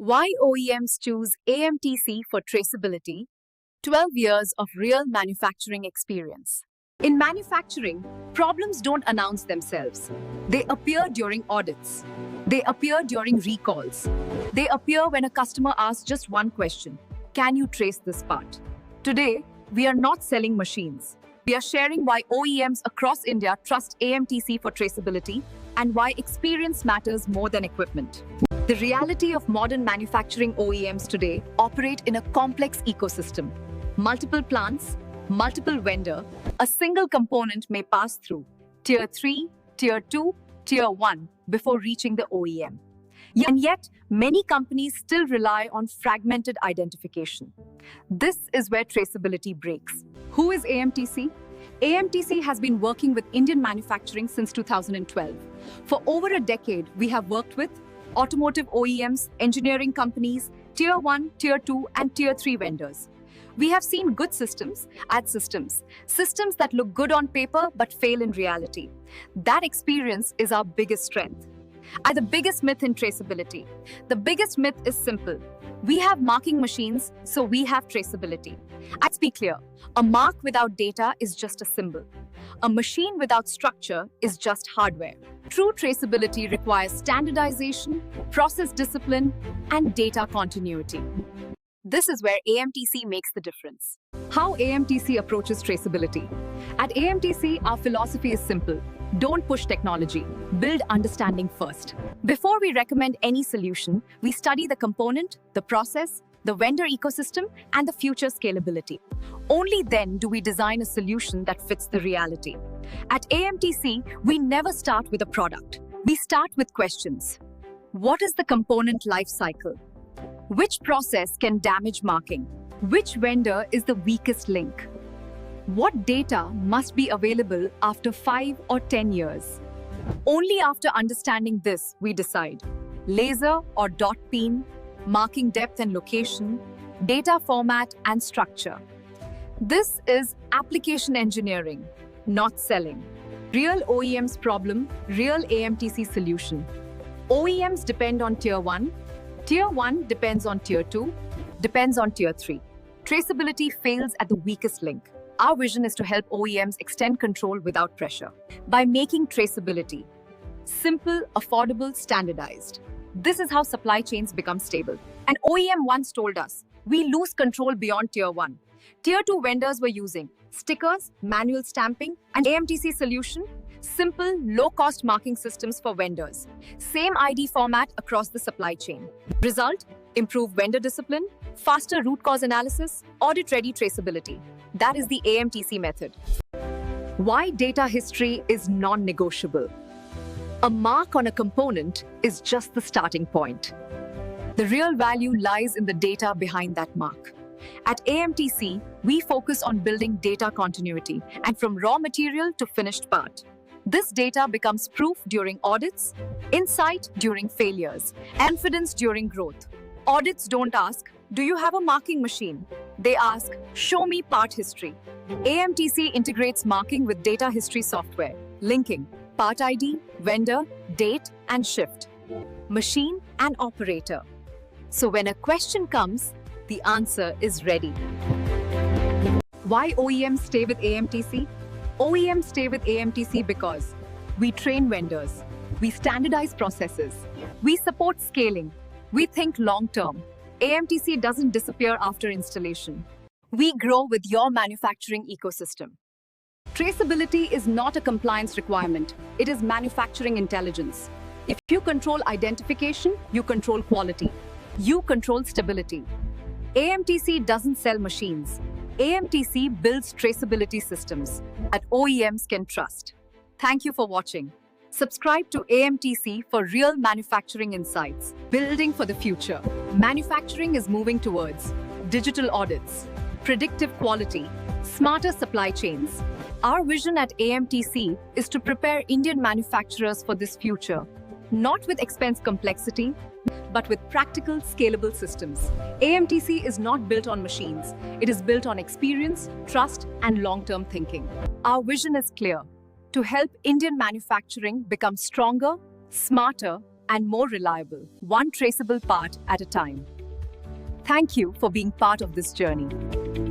Why OEMs choose AMTC for traceability, 12 years of real manufacturing experience. In manufacturing, problems don't announce themselves. They appear during audits. They appear during recalls. They appear when a customer asks just one question: can you trace this part? Today, we are not selling machines. We are sharing why OEMs across India trust AMTC for traceability and why experience matters more than equipment. The reality of modern manufacturing OEMs today operate in a complex ecosystem. Multiple plants, multiple vendors, a single component may pass through Tier 3, Tier 2, Tier 1 before reaching the OEM. And yet, many companies still rely on fragmented identification. This is where traceability breaks. Who is AMTC? AMTC has been working with Indian manufacturing since 2012. For over a decade, we have worked with automotive OEMs, engineering companies, Tier 1, Tier 2, and Tier 3 vendors. We have seen good systems at systems that look good on paper but fail in reality. That experience is our biggest strength. And the biggest myth in traceability. The biggest myth is simple. We have marking machines, so we have traceability. Let's be clear, a mark without data is just a symbol. A machine without structure is just hardware. True traceability requires standardization, process discipline, and data continuity. This is where AMTC makes the difference. How AMTC approaches traceability. At AMTC, our philosophy is simple. Don't push technology, build understanding first. Before we recommend any solution, we study the component, the process, the vendor ecosystem, and the future scalability. Only then do we design a solution that fits the reality. At AMTC, we never start with a product. We start with questions. What is the component life cycle? Which process can damage marking? Which vendor is the weakest link? What data must be available after 5 or 10 years? Only after understanding this, we decide. Laser or dot peen, marking depth and location, data format and structure. This is application engineering, not selling. Real OEM's problem, real AMTC solution. OEMs depend on Tier 1. Tier 1 depends on Tier 2, depends on Tier 3. Traceability fails at the weakest link. Our vision is to help OEMs extend control without pressure by making traceability simple, affordable, standardized. This is how supply chains become stable. An OEM once told us, we lose control beyond Tier 1. Tier 2 vendors were using stickers, manual stamping, and AMTC solution, simple, low-cost marking systems for vendors. Same ID format across the supply chain. Result, improved vendor discipline, faster root cause analysis, audit-ready traceability. That is the AMTC method. Why data history is non-negotiable. A mark on a component is just the starting point. The real value lies in the data behind that mark. At AMTC, we focus on building data continuity and from raw material to finished part. This data becomes proof during audits, insight during failures, confidence during growth. Audits don't ask, do you have a marking machine? They ask, show me part history. AMTC integrates marking with data history software, linking part ID, vendor, date, and shift, machine, and operator. So when a question comes, the answer is ready. Why OEMs stay with AMTC? OEMs stay with AMTC because we train vendors, we standardize processes, we support scaling, we think long-term. AMTC doesn't disappear after installation. We grow with your manufacturing ecosystem. Traceability is not a compliance requirement, it is manufacturing intelligence. If you control identification, you control quality. You control stability. AMTC doesn't sell machines. AMTC builds traceability systems that OEMs can trust. Thank you for watching. Subscribe to AMTC for real manufacturing insights. Building for the future. Manufacturing is moving towards digital audits, predictive quality, smarter supply chains. Our vision at AMTC is to prepare Indian manufacturers for this future, not with expense complexity, but with practical, scalable systems. AMTC is not built on machines. It is built on experience, trust, and long-term thinking. Our vision is clear: to help Indian manufacturing become stronger, smarter, and more reliable, one traceable part at a time. Thank you for being part of this journey.